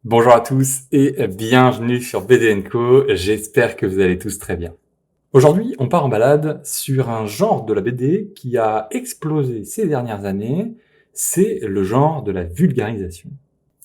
Bonjour à tous et bienvenue sur BD & Co. J'espère que vous allez tous très bien. Aujourd'hui, on part en balade sur un genre de la BD qui a explosé ces dernières années, c'est le genre de la vulgarisation.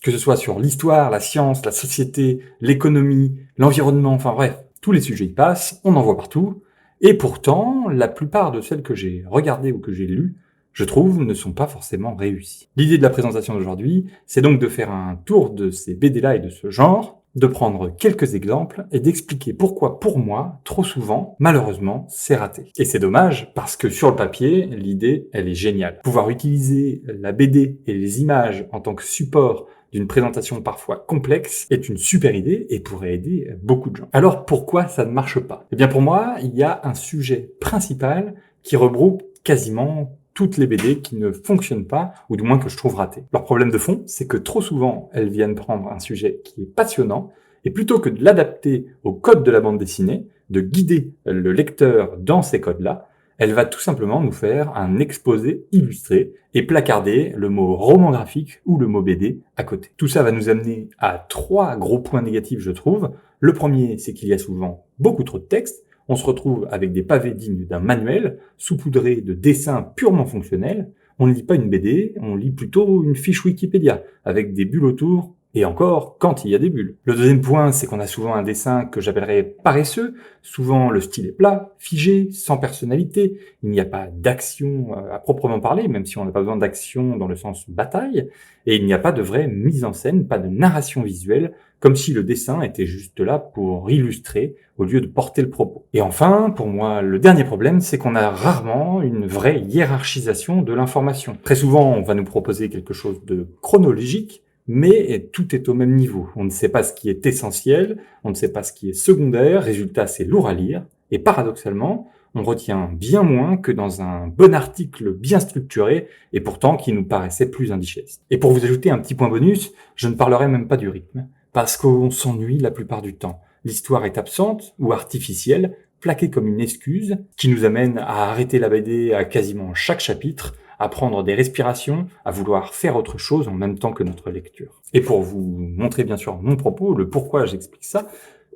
Que ce soit sur l'histoire, la science, la société, l'économie, l'environnement, enfin bref, tous les sujets y passent, on en voit partout, et pourtant, la plupart de celles que j'ai regardées ou que j'ai lues, je trouve, ne sont pas forcément réussies. L'idée de la présentation d'aujourd'hui, c'est donc de faire un tour de ces BD-là et de ce genre, de prendre quelques exemples et d'expliquer pourquoi, pour moi, trop souvent, malheureusement, c'est raté. Et c'est dommage, parce que sur le papier, l'idée, elle est géniale. Pouvoir utiliser la BD et les images en tant que support d'une présentation parfois complexe est une super idée et pourrait aider beaucoup de gens. Alors pourquoi ça ne marche pas? Eh bien pour moi, il y a un sujet principal qui regroupe quasiment toutes les BD qui ne fonctionnent pas, ou du moins que je trouve ratées. Leur problème de fond, c'est que trop souvent, elles viennent prendre un sujet qui est passionnant, et plutôt que de l'adapter au code de la bande dessinée, de guider le lecteur dans ces codes-là, elle va tout simplement nous faire un exposé illustré et placarder le mot roman graphique ou le mot BD à côté. Tout ça va nous amener à 3 gros points négatifs, je trouve. Le premier, c'est qu'il y a souvent beaucoup trop de texte. On se retrouve avec des pavés dignes d'un manuel, saupoudrés de dessins purement fonctionnels. On ne lit pas une BD, on lit plutôt une fiche Wikipédia, avec des bulles autour, et encore, quand il y a des bulles. Le deuxième point, c'est qu'on a souvent un dessin que j'appellerais paresseux. Souvent, le style est plat, figé, sans personnalité. Il n'y a pas d'action à proprement parler, même si on n'a pas besoin d'action dans le sens bataille. Et il n'y a pas de vraie mise en scène, pas de narration visuelle, comme si le dessin était juste là pour illustrer au lieu de porter le propos. Et enfin, pour moi, le dernier problème, c'est qu'on a rarement une vraie hiérarchisation de l'information. Très souvent, on va nous proposer quelque chose de chronologique, mais tout est au même niveau. On ne sait pas ce qui est essentiel, on ne sait pas ce qui est secondaire, résultat, c'est lourd à lire, et paradoxalement, on retient bien moins que dans un bon article bien structuré, et pourtant qui nous paraissait plus indigeste. Et pour vous ajouter un petit point bonus, je ne parlerai même pas du rythme, parce qu'on s'ennuie la plupart du temps. L'histoire est absente ou artificielle, plaquée comme une excuse, qui nous amène à arrêter la BD à quasiment chaque chapitre, à prendre des respirations, à vouloir faire autre chose en même temps que notre lecture. Et pour vous montrer bien sûr mon propos, le pourquoi j'explique ça,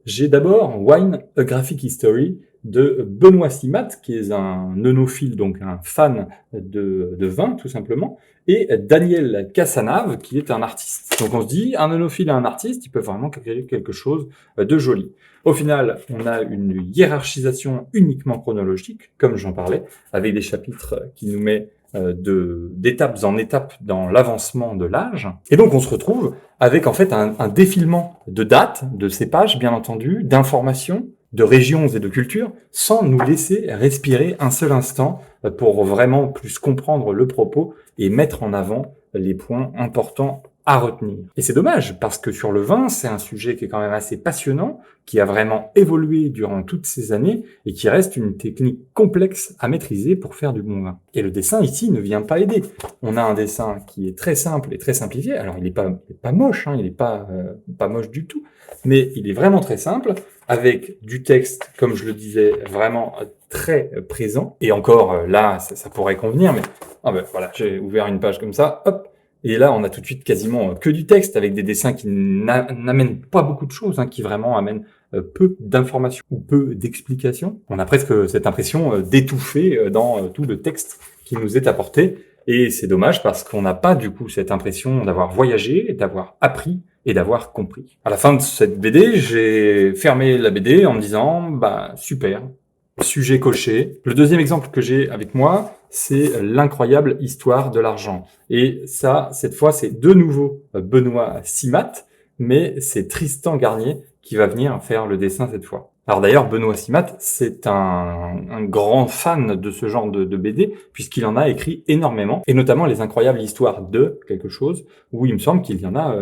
j'ai d'abord Wine, A Graphic History de Benoît Simat, qui est un œnophile, donc un fan de vin tout simplement, et Daniel Cassanave, qui est un artiste. Donc on se dit, un œnophile et un artiste, ils peuvent vraiment créer quelque chose de joli. Au final, on a une hiérarchisation uniquement chronologique, comme j'en parlais, avec des chapitres qui nous mettent d'étapes en étapes dans l'avancement de l'âge. Et donc on se retrouve avec en fait un défilement de dates, de ces pages bien entendu, d'informations, de régions et de cultures, sans nous laisser respirer un seul instant pour vraiment plus comprendre le propos et mettre en avant les points importants à retenir. Et c'est dommage, parce que sur le vin, c'est un sujet qui est quand même assez passionnant, qui a vraiment évolué durant toutes ces années, et qui reste une technique complexe à maîtriser pour faire du bon vin. Et le dessin ici ne vient pas aider. On a un dessin qui est très simple et très simplifié, alors il est pas moche, hein, il est pas moche du tout, mais il est vraiment très simple, avec du texte, comme je le disais, vraiment très présent. Et encore, là, ça pourrait convenir, mais voilà, j'ai ouvert une page comme ça, hop, et là, on a tout de suite quasiment que du texte, avec des dessins qui n'amènent pas beaucoup de choses, hein, qui vraiment amènent peu d'informations ou peu d'explications. On a presque cette impression d'étouffer dans tout le texte qui nous est apporté. Et c'est dommage parce qu'on n'a pas du coup cette impression d'avoir voyagé, d'avoir appris et d'avoir compris. À la fin de cette BD, j'ai fermé la BD en me disant, super, sujet coché. Le deuxième exemple que j'ai avec moi, c'est l'incroyable histoire de l'argent. Et ça, cette fois, c'est de nouveau Benoît Simat, mais c'est Tristan Garnier qui va venir faire le dessin cette fois. Alors d'ailleurs, Benoît Simat, c'est un grand fan de ce genre de BD, puisqu'il en a écrit énormément, et notamment les incroyables histoires de quelque chose, où il me semble qu'il y en a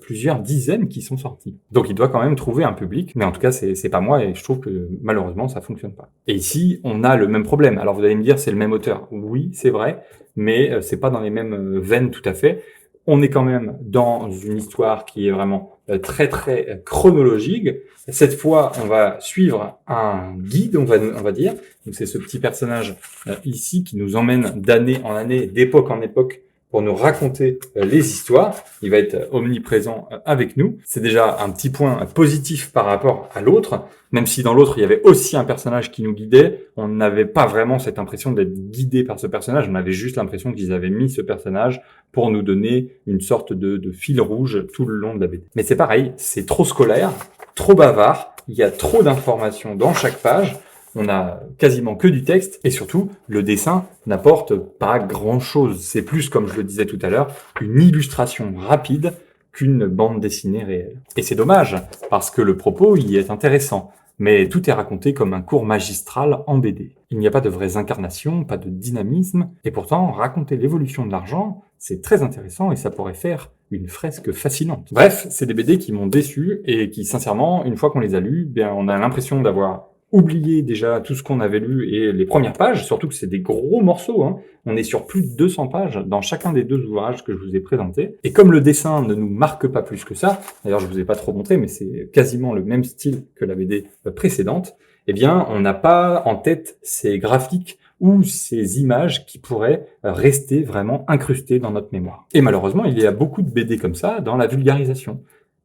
plusieurs dizaines qui sont sortis. Donc il doit quand même trouver un public, mais en tout cas, c'est pas moi, et je trouve que malheureusement, ça fonctionne pas. Et ici, on a le même problème. Alors vous allez me dire, c'est le même auteur. Oui, c'est vrai, mais c'est pas dans les mêmes veines tout à fait. On est quand même dans une histoire qui est vraiment très très chronologique. Cette fois, on va suivre un guide, on va dire. Donc c'est ce petit personnage ici qui nous emmène d'année en année, d'époque en époque, pour nous raconter les histoires. Il va être omniprésent avec nous. C'est déjà un petit point positif par rapport à l'autre, même si dans l'autre, il y avait aussi un personnage qui nous guidait. On n'avait pas vraiment cette impression d'être guidé par ce personnage. On avait juste l'impression qu'ils avaient mis ce personnage pour nous donner une sorte de fil rouge tout le long de la BD. Mais c'est pareil, c'est trop scolaire, trop bavard, il y a trop d'informations dans chaque page, on a quasiment que du texte, et surtout, le dessin n'apporte pas grand-chose. C'est plus, comme je le disais tout à l'heure, une illustration rapide qu'une bande dessinée réelle. Et c'est dommage, parce que le propos y est intéressant, mais tout est raconté comme un cours magistral en BD. Il n'y a pas de vraies incarnations, pas de dynamisme, et pourtant, raconter l'évolution de l'argent, c'est très intéressant et ça pourrait faire une fresque fascinante. Bref, c'est des BD qui m'ont déçu et qui, sincèrement, une fois qu'on les a lus, bien, on a l'impression d'avoir oublié déjà tout ce qu'on avait lu et les premières pages, surtout que c'est des gros morceaux, hein. On est sur plus de 200 pages dans chacun des deux ouvrages que je vous ai présentés. Et comme le dessin ne nous marque pas plus que ça, d'ailleurs je vous ai pas trop montré, mais c'est quasiment le même style que la BD précédente, eh bien on n'a pas en tête ces graphiques ou ces images qui pourraient rester vraiment incrustées dans notre mémoire. Et malheureusement, il y a beaucoup de BD comme ça dans la vulgarisation.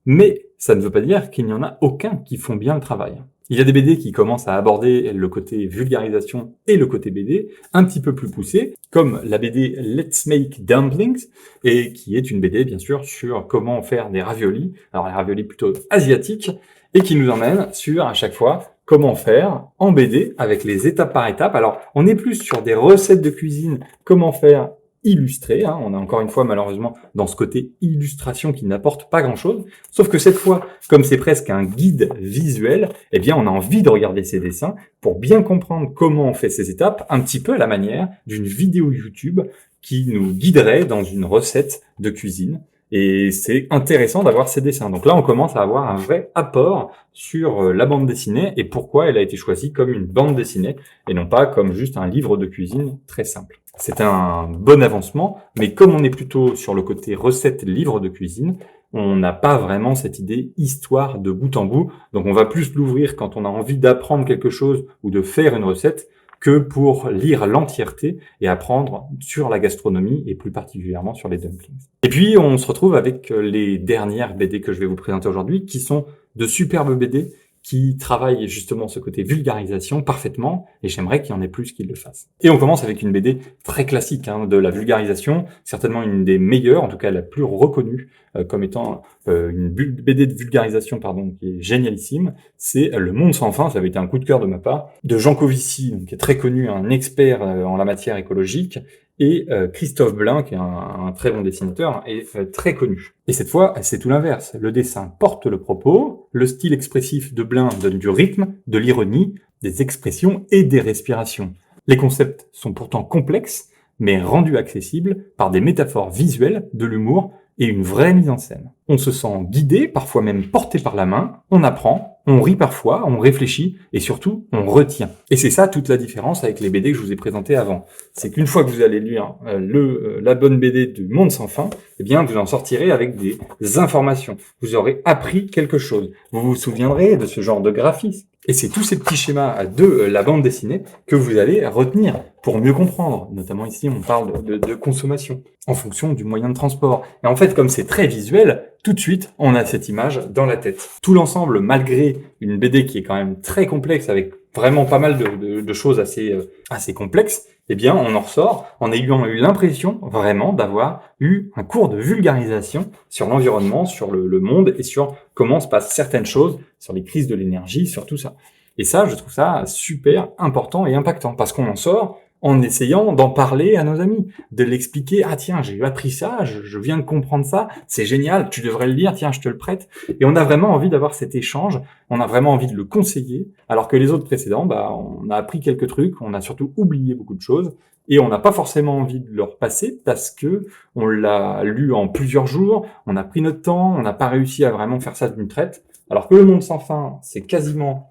Mais ça ne veut pas dire qu'il n'y en a aucun qui font bien le travail. Il y a des BD qui commencent à aborder le côté vulgarisation et le côté BD un petit peu plus poussé, comme la BD Let's Make Dumplings, et qui est une BD, bien sûr, sur comment faire des raviolis, alors les raviolis plutôt asiatiques, et qui nous emmène sur, à chaque fois, comment faire en BD avec les étapes par étapes. Alors, on est plus sur des recettes de cuisine, comment faire illustré, hein. On a encore une fois malheureusement dans ce côté illustration qui n'apporte pas grand-chose, sauf que cette fois, comme c'est presque un guide visuel, eh bien on a envie de regarder ces dessins pour bien comprendre comment on fait ces étapes, un petit peu à la manière d'une vidéo YouTube qui nous guiderait dans une recette de cuisine. Et c'est intéressant d'avoir ces dessins. Donc là, on commence à avoir un vrai apport sur la bande dessinée et pourquoi elle a été choisie comme une bande dessinée et non pas comme juste un livre de cuisine très simple. C'est un bon avancement, mais comme on est plutôt sur le côté recette livre de cuisine, on n'a pas vraiment cette idée histoire de bout en bout. Donc on va plus l'ouvrir quand on a envie d'apprendre quelque chose ou de faire une recette que pour lire l'entièreté et apprendre sur la gastronomie et plus particulièrement sur les dumplings. Et puis, on se retrouve avec les dernières BD que je vais vous présenter aujourd'hui, qui sont de superbes BD qui travaillent justement ce côté vulgarisation parfaitement, et j'aimerais qu'il y en ait plus qui le fassent. Et on commence avec une BD très classique de la vulgarisation, certainement une des meilleures, en tout cas la plus reconnue comme étant une BD de vulgarisation qui est génialissime, c'est Le Monde sans fin, ça avait été un coup de cœur de ma part, de Jean Covici, qui est très connu, un expert en la matière écologique, et Christophe Blain, qui est un très bon dessinateur, et très connu. Et cette fois, c'est tout l'inverse. Le dessin porte le propos, le style expressif de Blain donne du rythme, de l'ironie, des expressions et des respirations. Les concepts sont pourtant complexes, mais rendus accessibles par des métaphores visuelles, de l'humour et une vraie mise en scène. On se sent guidé, parfois même porté par la main, on apprend, on rit parfois, on réfléchit, et surtout, on retient. Et c'est ça toute la différence avec les BD que je vous ai présentées avant. C'est qu'une fois que vous allez lire la bonne BD du Monde sans fin, eh bien, vous en sortirez avec des informations. Vous aurez appris quelque chose. Vous vous souviendrez de ce genre de graphisme. Et c'est tous ces petits schémas de la bande dessinée que vous allez retenir pour mieux comprendre. Notamment ici, on parle de consommation en fonction du moyen de transport. Et en fait, comme c'est très visuel, tout de suite, on a cette image dans la tête. Tout l'ensemble, malgré une BD qui est quand même très complexe, avec vraiment pas mal de choses assez complexes, eh bien, on en ressort en ayant eu l'impression vraiment d'avoir eu un cours de vulgarisation sur l'environnement, sur le monde et sur comment se passent certaines choses, sur les crises de l'énergie, sur tout ça. Et ça, je trouve ça super important et impactant parce qu'on en sort en essayant d'en parler à nos amis, de l'expliquer. Ah tiens, j'ai appris ça, je viens de comprendre ça, c'est génial, tu devrais le lire, tiens, je te le prête. Et on a vraiment envie d'avoir cet échange, on a vraiment envie de le conseiller, alors que les autres précédents, on a appris quelques trucs, on a surtout oublié beaucoup de choses, et on n'a pas forcément envie de leur passer parce que on l'a lu en plusieurs jours, on a pris notre temps, on n'a pas réussi à vraiment faire ça d'une traite, alors que Le Monde sans fin, c'est quasiment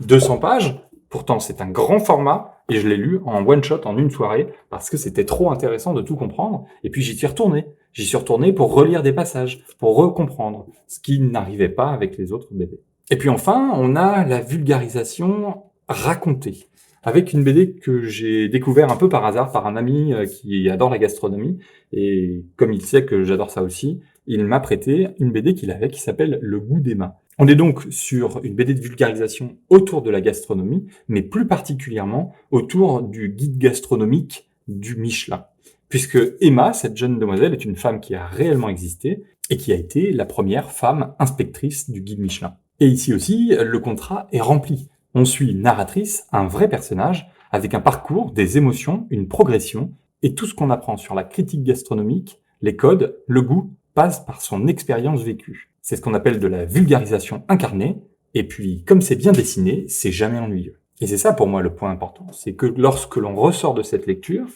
200 pages, pourtant c'est un grand format, et je l'ai lu en one shot, en une soirée, parce que c'était trop intéressant de tout comprendre, et puis j'y suis retourné. J'y suis retourné pour relire des passages, pour recomprendre, ce qui n'arrivait pas avec les autres BD. Et puis enfin, on a la vulgarisation racontée. avec une BD que j'ai découvert un peu par hasard par un ami qui adore la gastronomie. Et comme il sait que j'adore ça aussi, il m'a prêté une BD qu'il avait qui s'appelle Le goût d'Emma. On est donc sur une BD de vulgarisation autour de la gastronomie, mais plus particulièrement autour du guide gastronomique du Michelin. Puisque Emma, cette jeune demoiselle, est une femme qui a réellement existé et qui a été la première femme inspectrice du guide Michelin. Et ici aussi, le contrat est rempli. On suit une narratrice, un vrai personnage, avec un parcours, des émotions, une progression, et tout ce qu'on apprend sur la critique gastronomique, les codes, le goût, passe par son expérience vécue. C'est ce qu'on appelle de la vulgarisation incarnée, et puis comme c'est bien dessiné, c'est jamais ennuyeux. Et c'est ça pour moi le point important, c'est que lorsque l'on ressort de cette lecture,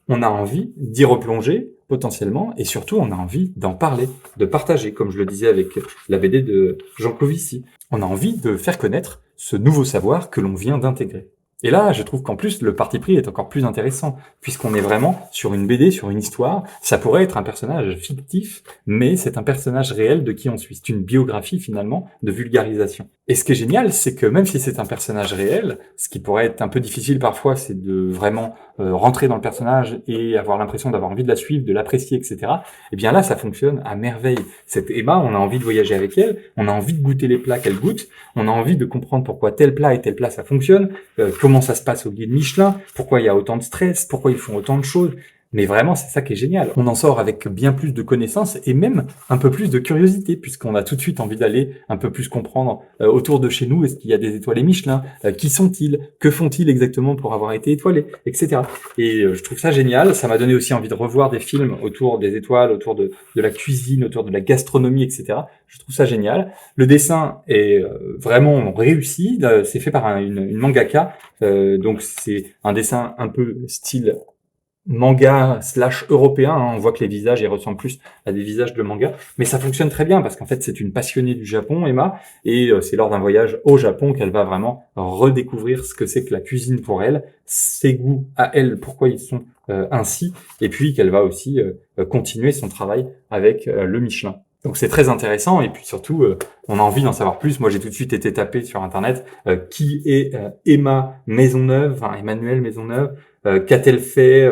on a envie d'y replonger potentiellement, et surtout on a envie d'en parler, de partager, comme je le disais avec la BD de Jean Covici. On a envie de faire connaître ce nouveau savoir que l'on vient d'intégrer. Et là, je trouve qu'en plus, le parti pris est encore plus intéressant, puisqu'on est vraiment sur une BD, sur une histoire. Ça pourrait être un personnage fictif, mais c'est un personnage réel de qui on suit. C'est une biographie, finalement, de vulgarisation. Et ce qui est génial, c'est que même si c'est un personnage réel, ce qui pourrait être un peu difficile parfois, c'est de vraiment rentrer dans le personnage et avoir l'impression d'avoir envie de la suivre, de l'apprécier, etc. Eh bien là, ça fonctionne à merveille. Cette Emma, on a envie de voyager avec elle, on a envie de goûter les plats qu'elle goûte, on a envie de comprendre pourquoi tel plat et tel plat ça fonctionne, comment ça se passe au guide Michelin, pourquoi il y a autant de stress, pourquoi ils font autant de choses. Mais vraiment, c'est ça qui est génial. On en sort avec bien plus de connaissances et même un peu plus de curiosité, puisqu'on a tout de suite envie d'aller un peu plus comprendre autour de chez nous, est-ce qu'il y a des étoilés Michelin, qui sont-ils, que font-ils exactement pour avoir été étoilés, etc. Et je trouve ça génial. Ça m'a donné aussi envie de revoir des films autour des étoiles, autour de la cuisine, autour de la gastronomie, etc. Je trouve ça génial. Le dessin est vraiment réussi. C'est fait par une mangaka, donc c'est un dessin un peu style manga / européen, hein. On voit que les visages, ils ressemblent plus à des visages de manga, mais ça fonctionne très bien parce qu'en fait, c'est une passionnée du Japon, Emma, et c'est lors d'un voyage au Japon qu'elle va vraiment redécouvrir ce que c'est que la cuisine pour elle, ses goûts à elle, pourquoi ils sont ainsi, et puis qu'elle va aussi continuer son travail avec le Michelin. Donc c'est très intéressant et puis surtout on a envie d'en savoir plus. Moi j'ai tout de suite été tapé sur internet qui est Emma Maisonneuve, enfin Emmanuelle Maisonneuve, qu'a-t-elle fait,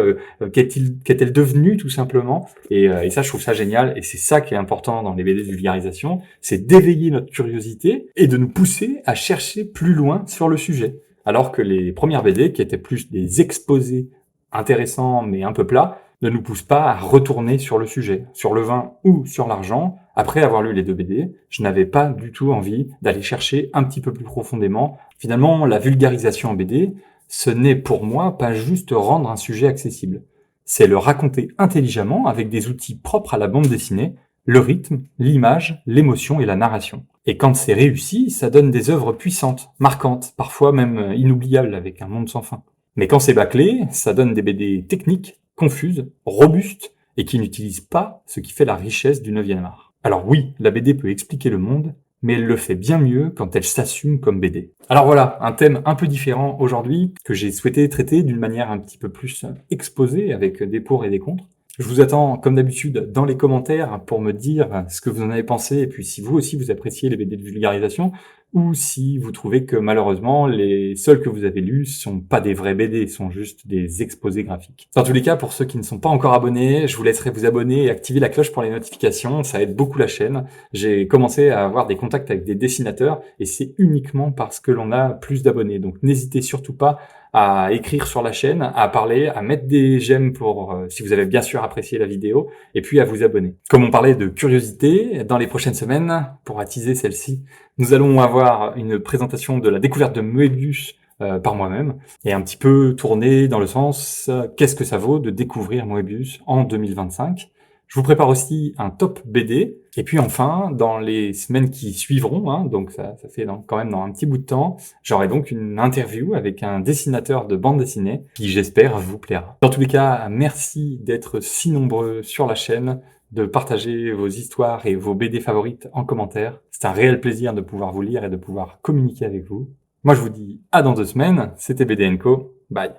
qu'est-elle devenue tout simplement. Et ça je trouve ça génial et c'est ça qui est important dans les BD de vulgarisation, c'est d'éveiller notre curiosité et de nous pousser à chercher plus loin sur le sujet. Alors que les premières BD qui étaient plus des exposés intéressants mais un peu plats ne nous pousse pas à retourner sur le sujet, sur le vin ou sur l'argent. Après avoir lu les deux BD, je n'avais pas du tout envie d'aller chercher un petit peu plus profondément. Finalement, la vulgarisation en BD, ce n'est pour moi pas juste rendre un sujet accessible. C'est le raconter intelligemment avec des outils propres à la bande dessinée, le rythme, l'image, l'émotion et la narration. Et quand c'est réussi, ça donne des œuvres puissantes, marquantes, parfois même inoubliables avec un monde sans fin. Mais quand c'est bâclé, ça donne des BD techniques, confuses, robustes, et qui n'utilisent pas ce qui fait la richesse du 9e art. Alors oui, la BD peut expliquer le monde, mais elle le fait bien mieux quand elle s'assume comme BD. Alors voilà, un thème un peu différent aujourd'hui, que j'ai souhaité traiter d'une manière un petit peu plus exposée, avec des pour et des contre. Je vous attends, comme d'habitude, dans les commentaires pour me dire ce que vous en avez pensé, et puis si vous aussi vous appréciez les BD de vulgarisation, ou si vous trouvez que malheureusement les seuls que vous avez lus sont pas des vrais BD, sont juste des exposés graphiques. Dans tous les cas, pour ceux qui ne sont pas encore abonnés, je vous laisserai vous abonner et activer la cloche pour les notifications, ça aide beaucoup la chaîne. J'ai commencé à avoir des contacts avec des dessinateurs et c'est uniquement parce que l'on a plus d'abonnés. Donc n'hésitez surtout pas à écrire sur la chaîne, à parler, à mettre des j'aime pour si vous avez bien sûr apprécié la vidéo, et puis à vous abonner. Comme on parlait de curiosité, dans les prochaines semaines, pour attiser celle-ci, nous allons avoir une présentation de la découverte de Moebius par moi-même, et un petit peu tourner dans le sens qu'est-ce que ça vaut de découvrir Moebius en 2025. Je vous prépare aussi un top BD, et puis enfin, dans les semaines qui suivront, hein, donc ça fait quand même dans un petit bout de temps, j'aurai donc une interview avec un dessinateur de bande dessinée qui, j'espère, vous plaira. Dans tous les cas, merci d'être si nombreux sur la chaîne, de partager vos histoires et vos BD favorites en commentaire. C'est un réel plaisir de pouvoir vous lire et de pouvoir communiquer avec vous. Moi, je vous dis à dans 2 semaines. C'était BD & Co. Bye.